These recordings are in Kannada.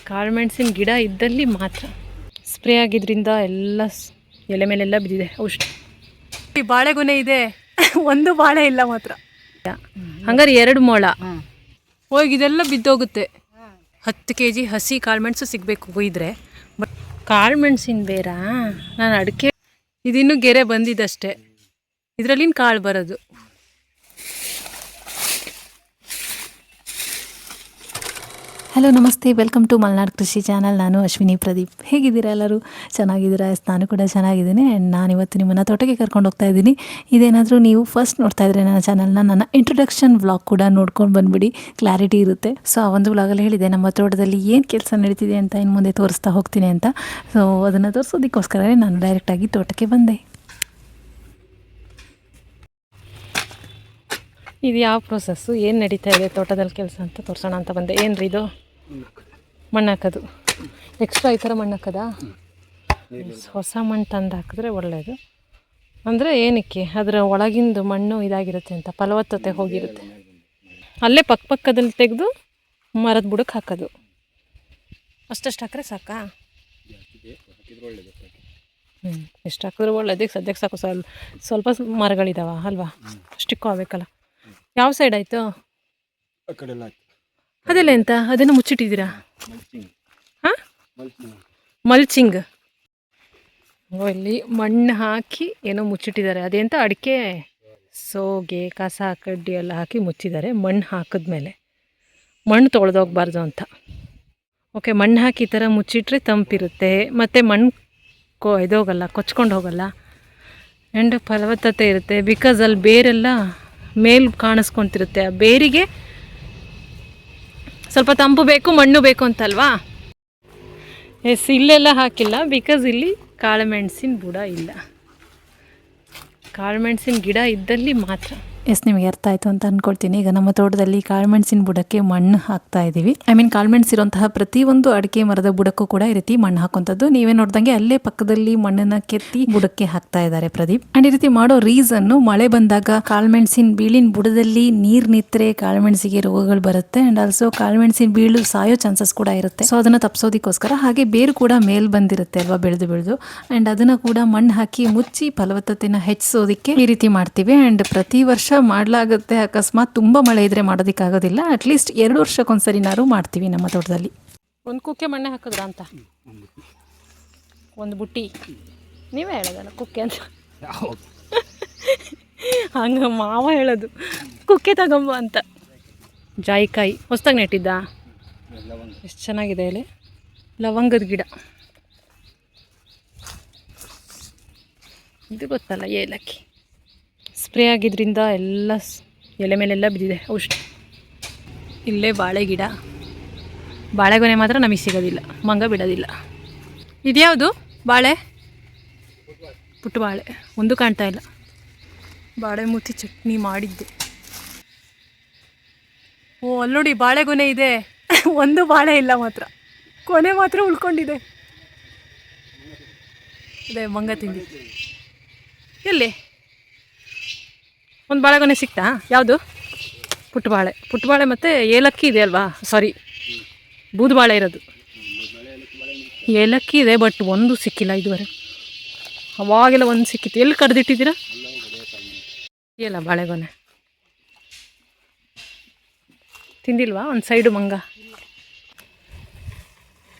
ಕಾಳುಮೆಣಸಿನ ಗಿಡ ಇದ್ದಲ್ಲಿ ಮಾತ್ರ ಸ್ಪ್ರೇ ಆಗಿದ್ರಿಂದ ಎಲ್ಲ ಎಲೆ ಮೇಲೆಲ್ಲ ಬಿದ್ದಿದೆ. ಔಷಧಿ ಬಾಳೆಗೊನೆ ಇದೆ, ಒಂದು ಬಾಳೆ ಇಲ್ಲ ಮಾತ್ರ. ಹಂಗಾರೆ 2 ಮೊಳ ಹೋಗಿ ಇದೆಲ್ಲ ಬಿದ್ದೋಗುತ್ತೆ. 10 kg ಹಸಿ ಕಾಳುಮೆಣಸು ಸಿಗಬೇಕು ಕೊಯ್ದರೆ. ಬಟ್ ಕಾಳುಮೆಣಸಿನ ಬೇರ ನಾನು ಅಡಿಕೆ ಇದಿನ್ನೂ ಗೆರೆ ಬಂದಿದ್ದಷ್ಟೇ, ಇದರಲ್ಲಿನ ಕಾಳು ಬರೋದು. ಹಲೋ ನಮಸ್ತೆ, ವೆಲ್ಕಮ್ ಟು ಮಲ್ನಾಡ್ ಕೃಷಿ ಚಾನಲ್. ನಾನು ಅಶ್ವಿನಿ ಪ್ರದೀಪ್. ಹೇಗಿದ್ದೀರಾ ಎಲ್ಲರೂ? ಚೆನ್ನಾಗಿದ್ದೀರಾ? ನಾನು ಕೂಡ ಚೆನ್ನಾಗಿದ್ದೀನಿ. ಆ್ಯಂಡ್ ನಾನು ಇವತ್ತು ನಿಮ್ಮನ್ನು ತೋಟಕ್ಕೆ ಕರ್ಕೊಂಡು ಹೋಗ್ತಾ ಇದ್ದೀನಿ. ಇದೇನಾದರೂ ನೀವು ಫಸ್ಟ್ ನೋಡ್ತಾ ಇದ್ರೆ ನನ್ನ ಚಾನಲ್ನ, ನನ್ನ ಇಂಟ್ರೊಡಕ್ಷನ್ ವ್ಲಾಗ್ ಕೂಡ ನೋಡ್ಕೊಂಡು ಬಂದುಬಿಡಿ, ಕ್ಲಾರಿಟಿ ಇರುತ್ತೆ. ಸೊ ಆ ಒಂದು ವ್ಲಾಗಲ್ಲಿ ಹೇಳಿದೆ ನಮ್ಮ ತೋಟದಲ್ಲಿ ಏನು ಕೆಲಸ ನಡೀತಿದೆ ಅಂತ ಇನ್ನು ಮುಂದೆ ತೋರಿಸ್ತಾ ಹೋಗ್ತೀನಿ ಅಂತ. ಸೊ ಅದನ್ನು ತೋರಿಸೋದಕ್ಕೋಸ್ಕರವೇ ನಾನು ಡೈರೆಕ್ಟಾಗಿ ತೋಟಕ್ಕೆ ಬಂದೆ. ಇದು ಯಾವ ಪ್ರೋಸೆಸ್ಸು, ಏನು ನಡೀತಾ ಇದೆ ತೋಟದಲ್ಲಿ ಕೆಲಸ ಅಂತ ತೋರಿಸೋಣ ಅಂತ ಬಂದೆ. ಏನ್ರಿ ಇದು? ಮಣ್ಣು ಹಾಕೋದು. ಎಕ್ಸ್ಟ್ರಾ ಈ ಥರ ಮಣ್ಣು ಹಾಕೋದಾ? ಹೊಸ ಮಣ್ಣು ತಂದು ಹಾಕಿದ್ರೆ ಒಳ್ಳೆಯದು. ಅಂದರೆ ಏನಕ್ಕೆ? ಅದರ ಒಳಗಿಂದು ಮಣ್ಣು ಇದಾಗಿರುತ್ತೆ ಅಂತ, ಫಲವತ್ತತೆ ಹೋಗಿರುತ್ತೆ. ಅಲ್ಲೇ ಪಕ್ಕದಲ್ಲಿ ತೆಗೆದು ಮರದ ಬುಡಕ್ಕೆ ಹಾಕೋದು. ಅಷ್ಟಷ್ಟು ಹಾಕಿದ್ರೆ ಸಾಕಾ? ಎಷ್ಟು ಹಾಕಿದ್ರೆ ಒಳ್ಳೇದಕ್ಕೆ ಸದ್ಯಕ್ಕೆ ಸಾಕು. ಸ್ವಲ್ಪ ಮರಗಳಿದಾವ ಅಲ್ವಾ, ಅಷ್ಟಕ್ಕೂ ಆಗಬೇಕಲ್ಲ. ಯಾವ ಸೈಡ್ ಆಯಿತು? ಅದೆಲ್ಲ ಎಂತ? ಅದನ್ನು ಮುಚ್ಚಿಟ್ಟಿದ್ದೀರಾ? ಹಾಂ, ಮಲ್ಚಿಂಗ್. ಇಲ್ಲಿ ಮಣ್ಣು ಹಾಕಿ ಏನೋ ಮುಚ್ಚಿಟ್ಟಿದ್ದಾರೆ. ಅದೆಂತ ಅಡಿಕೆ ಸೋಗೆ ಕಸ ಕಡ್ಡಿ ಎಲ್ಲ ಹಾಕಿ ಮುಚ್ಚಿದ್ದಾರೆ. ಮಣ್ಣು ಹಾಕಿದ್ಮೇಲೆ ಮಣ್ಣು ತೊಳೆದೋಗ್ಬಾರ್ದು ಅಂತ. ಓಕೆ, ಮಣ್ಣು ಹಾಕಿ ಈ ಥರ ಮುಚ್ಚಿಟ್ರೆ ತಂಪಿರುತ್ತೆ, ಮತ್ತು ಮಣ್ಣು ಇದೋಗಲ್ಲ, ಕೊಚ್ಕೊಂಡು ಹೋಗಲ್ಲ, ಆ್ಯಂಡ್ ಫಲವತ್ತತೆ ಇರುತ್ತೆ. ಬಿಕಾಸ್ ಅಲ್ಲಿ ಬೇರೆಲ್ಲ ಮೇಲ್ ಕಾಣಿಸ್ಕೊತಿರುತ್ತೆ. ಆ ಬೇರಿಗೆ ಸ್ವಲ್ಪ ತಂಪು ಬೇಕು, ಮಣ್ಣು ಬೇಕು ಅಂತಲ್ವಾ? ಎಸ್, ಇಲ್ಲೆಲ್ಲ ಹಾಕಿಲ್ಲ, ಬಿಕಾಸ್ ಇಲ್ಲಿ ಕಾಳುಮೆಣಸಿನ ಬುಡ ಇಲ್ಲ. ಕಾಳುಮೆಣಸಿನ ಗಿಡ ಇದ್ದಲ್ಲಿ ಮಾತ್ರ. ಎಸ್, ನಿಮಗೆ ಅರ್ಥ ಆಯಿತು ಅಂತ ಅಂದ್ಕೊಳ್ತೀನಿ. ಈಗ ನಮ್ಮ ತೋಟದಲ್ಲಿ ಕಾಳುಮೆಣಸಿನ ಬುಡಕ್ಕೆ ಮಣ್ಣು ಹಾಕ್ತಾ ಇದ್ದೀವಿ. ಕಾಳುಮೆಣಸು ಇರುವಂತಹ ಪ್ರತಿಯೊಂದು ಅಡಿಕೆ ಮರದ ಬುಡಕ್ಕೂ ಕೂಡ ಈ ರೀತಿ ಮಣ್ಣು ಹಾಕುವಂಥದ್ದು. ನೀವೇ ನೋಡ್ದಂಗೆ ಅಲ್ಲೇ ಪಕ್ಕದಲ್ಲಿ ಮಣ್ಣನ್ನು ಕೆತ್ತಿ ಬುಡಕ್ಕೆ ಹಾಕ್ತಾ ಇದ್ದಾರೆ ಪ್ರದೀಪ್. ಅಂಡ್ ಈ ರೀತಿ ಮಾಡೋ ರೀಸನ್ನು, ಮಳೆ ಬಂದಾಗ ಕಾಳುಮೆಣಸಿನ ಬೀಳಿನ ಬುಡದಲ್ಲಿ ನೀರು ನಿಂತರೆ ಕಾಳುಮೆಣಸಿಗೆ ರೋಗಗಳು ಬರುತ್ತೆ. ಅಂಡ್ ಆಲ್ಸೋ ಕಾಳುಮೆಣಸಿನ ಬೀಳು ಸಾಯೋ ಚಾನ್ಸಸ್ ಕೂಡ ಇರುತ್ತೆ. ಸೊ ಅದನ್ನು ತಪ್ಪಿಸೋದಕ್ಕೋಸ್ಕರ, ಹಾಗೆ ಬೇರು ಕೂಡ ಮೇಲ್ ಬಂದಿರುತ್ತೆ ಅಲ್ವಾ, ಬೆಳೆದು ಅಂಡ್ ಅದನ್ನ ಕೂಡ ಮಣ್ಣು ಹಾಕಿ ಮುಚ್ಚಿ ಫಲವತ್ತತೆನ ಹೆಚ್ಚಿಸೋದಕ್ಕೆ ಈ ರೀತಿ ಮಾಡ್ತೀವಿ. ಅಂಡ್ ಪ್ರತಿ ವರ್ಷ ಮಾಡಲಾಗುತ್ತೆ. ಅಕಸ್ಮಾತ್ ತುಂಬಾ ಮಳೆ ಇದ್ರೆ ಮಾಡೋದಕ್ಕಾಗೋದಿಲ್ಲ, ಅಟ್ಲೀಸ್ಟ್ 2 ವರ್ಷಕ್ಕೊಂದ್ಸರಿನಾರು ಮಾಡ್ತೀವಿ ನಮ್ಮ ತೋಟದಲ್ಲಿ. ಒಂದು ಕುಕ್ಕೆ ಮಣ್ಣೆ ಹಾಕಿದ್ರ ಅಂತ, ಒಂದು ಬುಟ್ಟಿ. ನೀವೇ ಹೇಳೋದಲ್ಲ ಕುಕ್ಕೆ ಅಂತ? ಹಂಗ ಮಾವ ಹೇಳೋದು, ಕುಕ್ಕೆ ತಗೊಂಬ ಅಂತ. ಜಾಯಿಕಾಯಿ ಹೊಸ್ದಾಗಿ ನೆಟ್ಟಿದ್ದ, ಎಷ್ಟು ಚೆನ್ನಾಗಿದೆ ಎಲೆ. ಲವಂಗದ ಗಿಡ ಇದು ಗೊತ್ತಲ್ಲ, ಏಲಕ್ಕಿ. ಸ್ಪ್ರೇ ಆಗಿದ್ರಿಂದ ಎಲ್ಲ ಎಲೆ ಮೇಲೆಲ್ಲ ಬಿದ್ದಿದೆ ಔಷಧಿ. ಇಲ್ಲೇ ಬಾಳೆ ಗಿಡ, ಬಾಳೆಗೊನೆ ಮಾತ್ರ ನಮಗೆ ಸಿಗೋದಿಲ್ಲ, ಮಂಗ ಬಿಡೋದಿಲ್ಲ. ಇದ್ಯಾವುದು ಬಾಳೆ? ಪುಟ್ಟ ಬಾಳೆ, ಒಂದು ಕಾಣ್ತಾ ಇಲ್ಲ. ಬಾಳೆ ಮುತ್ತಿ ಚಟ್ನಿ ಮಾಡಿದ್ದೆ. ಓ, ಅಲ್ಲಿ ನೋಡಿ ಬಾಳೆಗೊನೆ ಇದೆ, ಒಂದು ಬಾಳೆ ಇಲ್ಲ ಮಾತ್ರ, ಕೊನೆ ಮಾತ್ರ ಉಳ್ಕೊಂಡಿದೆ. ಅದೇ ಮಂಗ ತಿಂದಿ. ಎಲ್ಲಿ ಒಂದು ಬಾಳೆಗೊನೆ ಸಿಕ್ತಾ? ಯಾವುದು? ಪುಟ್ಟಬಾಳೆ ಮತ್ತು ಏಲಕ್ಕಿ ಇದೆ ಅಲ್ವಾ? ಸಾರಿ, ಬೂದುಬಾಳೆ ಇರೋದು. ಏಲಕ್ಕಿ ಇದೆ, ಬಟ್ ಒಂದು ಸಿಕ್ಕಿಲ್ಲ ಇದುವರೆಗೆ. ಅವಾಗೆಲ್ಲ ಒಂದು ಸಿಕ್ಕಿತ್ತು. ಎಲ್ಲಿ ಕಡ್ದಿಟ್ಟಿದ್ದೀರಾ? ಇಲ್ಲ ಬಾಳೆಗೊನೆ ತಿಂದಿಲ್ವಾ? ಒಂದು ಸೈಡು ಮಂಗ.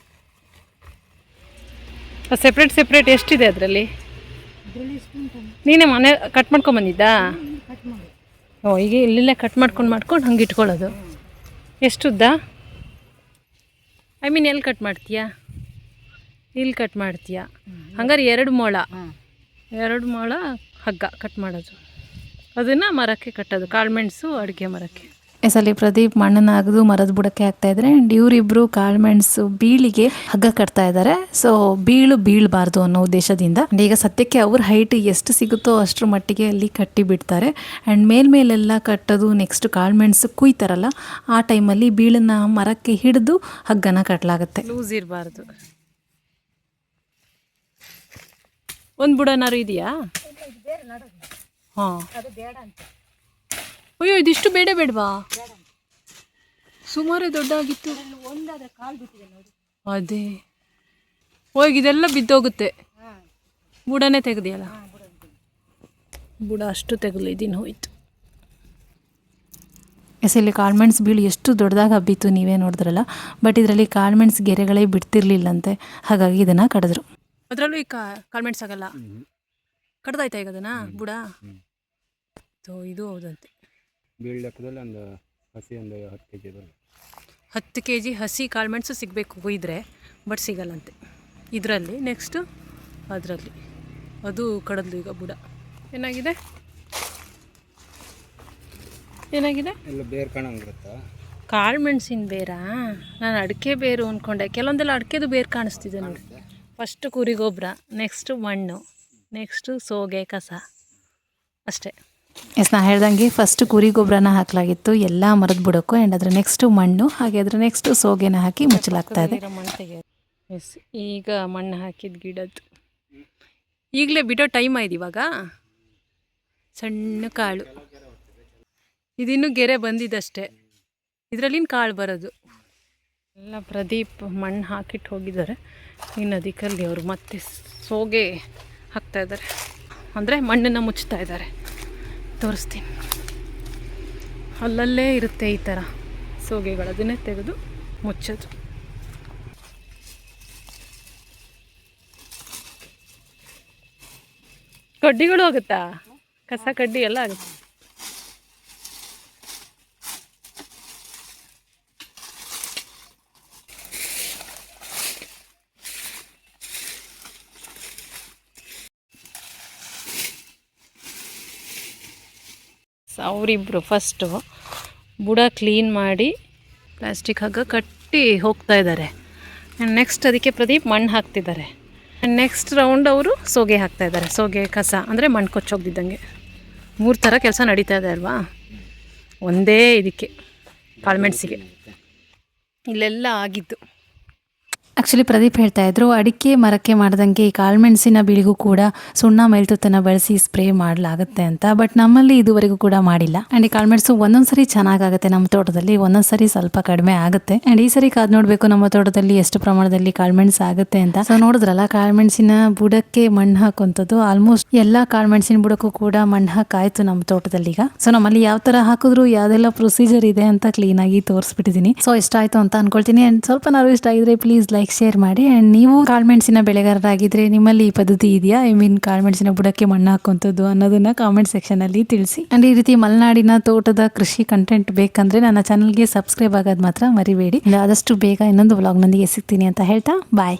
ಸೆಪ್ರೇಟ್ ಎಷ್ಟಿದೆ ಅದರಲ್ಲಿ? ನೀನೇ ಮನೆ ಕಟ್ ಮಾಡ್ಕೊಂಬಂದಿದ್ದಾ? ಓ, ಈಗ ಇಲ್ಲೆಲ್ಲ ಕಟ್ ಮಾಡ್ಕೊಂಡು ಹಂಗೆ ಇಟ್ಕೊಳ್ಳೋದು. ಎಷ್ಟುದ್ದ? ಎಲ್ಲಿ ಕಟ್ ಮಾಡ್ತೀಯಾ? ಇಲ್ಲಿ ಕಟ್ ಮಾಡ್ತೀಯಾ? ಹಂಗಾರೆ 2 ಮೊಳ ಹಗ್ಗ ಕಟ್ ಮಾಡೋದು, ಅದನ್ನು ಮರಕ್ಕೆ ಕಟ್ಟೋದು. ಕಾಳುಮೆಣಸು ಅಡಿಕೆ ಮರಕ್ಕೆ. ಎಸಲಿ ಪ್ರದೀಪ್ ಮಣ್ಣನ್ನು ಅಗದು ಮರದ ಬುಡಕ್ಕೆ ಹಾಕ್ತಾ ಇದ್ದಾರೆ. ಆ್ಯಂಡ್ ಇವರಿಬ್ಬರು ಕಾಳುಮೆಣಸು ಬೀಳಿಗೆ ಹಗ್ಗ ಕಟ್ತಾ ಇದ್ದಾರೆ. ಸೊ ಬೀಳಬಾರ್ದು ಅನ್ನೋ ಉದ್ದೇಶದಿಂದ. ಈಗ ಸದ್ಯಕ್ಕೆ ಅವ್ರ ಹೈಟ್ ಎಷ್ಟು ಸಿಗುತ್ತೋ ಅಷ್ಟರ ಮಟ್ಟಿಗೆ ಅಲ್ಲಿ ಕಟ್ಟಿ ಬಿಡ್ತಾರೆ. ಆ್ಯಂಡ್ ಮೇಲೆಲ್ಲ ಕಟ್ಟೋದು, ನೆಕ್ಸ್ಟ್ ಕಾಳುಮೆಣಸು ಕುಯ್ತಾರಲ್ಲ ಆ ಟೈಮಲ್ಲಿ ಬೀಳನ್ನ ಮರಕ್ಕೆ ಹಿಡಿದು ಹಗ್ಗನ ಕಟ್ಟಲಾಗುತ್ತೆ. ಲೂಸ್ ಇರಬಾರ್ದು. ಒಂದು ಬುಡನಾರು ಇದೆಯಾ? ಹಾಂ, ಅಯ್ಯೋ, ಇದಿಷ್ಟು ಬೇಡವಾ? ಸುಮಾರು ದೊಡ್ಡ ಆಗಿತ್ತು. ಅದೇ ಹೋಗಿ ಇದೆಲ್ಲ ಬಿದ್ದೋಗುತ್ತೆ. ಬುಡನೇ ತೆಗೆದಿಯಲ್ಲ, ಬುಡ ಅಷ್ಟು ತೆಗೆದಿದ್ದೀನಿ ಹೋಯ್ತು. ಎಸ್ ಇಲ್ಲಿ ಕಾಳ್ಮೆಣ್ಸ್ ಬೀಳು ಎಷ್ಟು ದೊಡ್ಡದಾಗಿ ಹಬ್ಬಿತ್ತು ನೀವೇ ನೋಡಿದ್ರಲ್ಲ. ಬಟ್ ಇದರಲ್ಲಿ ಕಾಳ್ಮೆಣ್ಸ್ ಗೆರೆಗಳೇ ಬಿಡ್ತಿರ್ಲಿಲ್ಲಂತೆ, ಹಾಗಾಗಿ ಇದನ್ನು ಕಡಿದ್ರು. ಅದರಲ್ಲೂ ಈಗ ಕಾಳ್ಮೆಣ್ಸ್ ಆಗಲ್ಲ. ಕಡ್ದಾಯ್ತಾ ಈಗ ಅದನ್ನ ಬುಡ? ಸೊ ಇದು ಹೌದಂತೆ. ಬೀಳ್ ಲೆಕ್ಕದಲ್ಲಿ ಒಂದು ಹಸಿ ಒಂದು 10 kg 10 kg ಹಸಿ ಕಾಳುಮೆಣಸು ಸಿಗಬೇಕು ಕೊಯ್ದರೆ, ಬಟ್ ಸಿಗಲ್ಲಂತೆ ಇದರಲ್ಲಿ. ನೆಕ್ಸ್ಟು ಅದರಲ್ಲಿ ಅದು ಕಡದ್ಲು ಈಗ ಬುಡ. ಏನಾಗಿದೆ ಏನಾಗಿದೆ? ಎಲ್ಲ ಬೇರೆ ಕಾಣಂಗಿರುತ್ತಾ? ಕಾಳುಮೆಣಸಿನ ಬೇರಾ? ನಾನು ಅಡಿಕೆ ಬೇರು ಅಂದ್ಕೊಂಡೆ. ಕೆಲವೊಂದೆಲ್ಲ ಅಡಿಕೆದು ಬೇರು ಕಾಣಿಸ್ತಿದೆ ನೋಡಿ. ಫಸ್ಟು ಕುರಿ ಗೊಬ್ಬರ, ನೆಕ್ಸ್ಟು ಮಣ್ಣು, ನೆಕ್ಸ್ಟು ಸೋಗೆ ಕಸ, ಅಷ್ಟೇ. ಎಸ್ ನಾ ಹೇಳ್ದಂಗೆ ಫಸ್ಟ್ ಕುರಿ ಗೊಬ್ಬರನ ಹಾಕಲಾಗಿತ್ತು ಎಲ್ಲ ಮರದ ಬುಡಕ್ಕೂ. ಆ್ಯಂಡ್ ಅದ್ರ ನೆಕ್ಸ್ಟು ಮಣ್ಣು, ಹಾಗೆ ಅದ್ರ ನೆಕ್ಸ್ಟು ಸೋಗೆನ ಹಾಕಿ ಮುಚ್ಚಲಾಗ್ತಾ ಇದೆ. ಮಣ್ಣು ತೆಗೆಯೋದು. ಎಸ್ ಈಗ ಮಣ್ಣು ಹಾಕಿದ ಗಿಡದ್ದು ಈಗಲೇ ಬಿಡೋ ಟೈಮ್ ಆಯ್ತು ಇವಾಗ. ಸಣ್ಣ ಕಾಳು ಇದಿನ್ನೂ ಗೆರೆ ಬಂದಿದ್ದಷ್ಟೇ, ಇದರಲ್ಲಿನ ಕಾಳು ಬರೋದು ಎಲ್ಲ. ಪ್ರದೀಪ್ ಮಣ್ಣು ಹಾಕಿಟ್ಟು ಹೋಗಿದ್ದಾರೆ. ಇನ್ನು ಅದಕ್ಕಲ್ಲಿ ಅವರು ಮತ್ತೆ ಸೋಗೆ ಹಾಕ್ತಾಯಿದ್ದಾರೆ, ಅಂದರೆ ಮಣ್ಣನ್ನು ಮುಚ್ತಾ ಇದ್ದಾರೆ. ತೋರಿಸ್ತೀನಿ, ಅಲ್ಲಲ್ಲೇ ಇರುತ್ತೆ ಈ ಥರ ಸೋಗೆಗಳು, ಅದನ್ನೇ ತೆಗೆದು ಮುಚ್ಚೋದು. ಕಡ್ಡಿಗಳು ಆಗುತ್ತಾ? ಕಸ ಕಡ್ಡಿ ಎಲ್ಲ ಆಗುತ್ತೆ. ಅವರಿಬ್ಬರು ಫಸ್ಟು ಬುಡ ಕ್ಲೀನ್ ಮಾಡಿ ಪ್ಲಾಸ್ಟಿಕ್ ಹಗ್ಗ ಕಟ್ಟಿ ಹೋಗ್ತಾ ಇದ್ದಾರೆ. ಆ್ಯಂಡ್ ನೆಕ್ಸ್ಟ್ ಅದಕ್ಕೆ ಪ್ರದೀಪ್ ಮಣ್ಣು ಹಾಕ್ತಿದ್ದಾರೆ. ಆ್ಯಂಡ್ ನೆಕ್ಸ್ಟ್ ರೌಂಡ್ ಅವರು ಸೋಗೆ ಹಾಕ್ತಾಯಿದ್ದಾರೆ. ಸೋಗೆ ಕಸ ಅಂದರೆ ಮಣ್ಣು ಕೊಚ್ಚೋಗ್ದಿದ್ದಂಗೆ. 3 ಥರ ಕೆಲಸ ನಡೀತಾ ಇದೆ ಅಲ್ವಾ ಒಂದೇ ಇದಕ್ಕೆ, ಕಾಳುಮೆಣಸಿಗೆ. ಇಲ್ಲೆಲ್ಲ ಆಗಿದ್ದು. ಆ್ಯಕ್ಚುಲಿ ಪ್ರದೀಪ್ ಹೇಳ್ತಾ ಇದ್ರು ಅಡಿಕೆ ಮರಕ್ಕೆ ಮಾಡ್ದಂಗೆ ಈ ಕಾಳುಮೆಣಸಿನ ಬೀಳಿಗೂ ಕೂಡ ಸುಣ್ಣ ಮೇಲ್ತುತ್ತನ್ನು ಬಳಸಿ ಸ್ಪ್ರೇ ಮಾಡಲಾಗುತ್ತೆ ಅಂತ. ಬಟ್ ನಮ್ಮಲ್ಲಿ ಇದುವರೆಗೂ ಕೂಡ ಮಾಡಿಲ್ಲ. ಆ್ಯಂಡ್ ಈ ಕಾಳುಮೆಣಸು ಒಂದೊಂದ್ಸರಿ ಚೆನ್ನಾಗಾಗುತ್ತೆ ನಮ್ಮ ತೋಟದಲ್ಲಿ, ಒಂದೊಂದ್ಸರಿ ಸ್ವಲ್ಪ ಕಡಿಮೆ ಆಗುತ್ತೆ. ಆ್ಯಂಡ್ ಈ ಸರಿ ಕಾದು ನೋಡಬೇಕು ನಮ್ಮ ತೋಟದಲ್ಲಿ ಎಷ್ಟು ಪ್ರಮಾಣದಲ್ಲಿ ಕಾಳುಮೆಣಸು ಆಗುತ್ತೆ ಅಂತ. ಸೊ ನೋಡಿದ್ರಲ್ಲ, ಕಾಳುಮೆಣಸಿನ ಬುಡಕ್ಕೆ ಮಣ್ಣು ಹಾಕುವಂಥದ್ದು ಆಲ್ಮೋಸ್ಟ್ ಎಲ್ಲ ಕಾಳುಮೆಣಸಿನ ಬುಡಕ್ಕೂ ಕೂಡ ಮಣ್ಣು ಹಾಕಾಯ್ತು ನಮ್ಮ ತೋಟದಲ್ಲಿ ಈಗ. ಸೊ ನಮ್ಮಲ್ಲಿ ಯಾವ ಥರ ಹಾಕಿದ್ರು ಯಾವುದೆಲ್ಲ ಪ್ರೊಸೀಜರ್ ಇದೆ ಅಂತ ಕ್ಲೀನಾಗಿ ತೋರಿಸ್ಬಿಟ್ಟಿದ್ದೀನಿ. ಸೊ ಇಷ್ಟ ಆಯಿತು ಅಂತ ಅನ್ಕೊಳ್ತೀನಿ. ಆ್ಯಂಡ್ ಸ್ವಲ್ಪ ನಾವು ಇಷ್ಟ ಆಗಿದ್ರೆ ಪ್ಲೀಸ್ ಲೈಕ್ ಶೇರ್ ಮಾಡಿ. ಆ್ಯಂಡ್ ನೀವು ಕಾಳುಮೆಣಸಿನ ಬೆಳೆಗಾರರಾಗಿದ್ದರೆ ನಿಮ್ಮಲ್ಲಿ ಈ ಪದ್ಧತಿ ಇದೆಯಾ, ಐ ಮೀನ್ ಕಾಳುಮೆಣಸಿನ ಬುಡಕ್ಕೆ ಮಣ್ಣು ಹಾಕುವಂಥದ್ದು ಅನ್ನೋದನ್ನ ಕಾಮೆಂಟ್ ಸೆಕ್ಷನಲ್ಲಿ ತಿಳಿಸಿ. ಆ್ಯಂಡ್ ಈ ರೀತಿ ಮಲೆನಾಡಿನ ತೋಟದ ಕೃಷಿ ಕಂಟೆಂಟ್ ಬೇಕಂದ್ರೆ ನನ್ನ ಚಾನಲ್ಗೆ ಸಬ್ಸ್ಕ್ರೈಬ್ ಆಗೋದು ಮಾತ್ರ ಮರಿಬೇಡಿ. ಆದಷ್ಟು ಬೇಗ ಇನ್ನೊಂದು ವ್ಲಾಗ್ನೊಂದಿಗೆ ಸಿಗ್ತೀನಿ ಅಂತ ಹೇಳ್ತಾ ಬಾಯ್.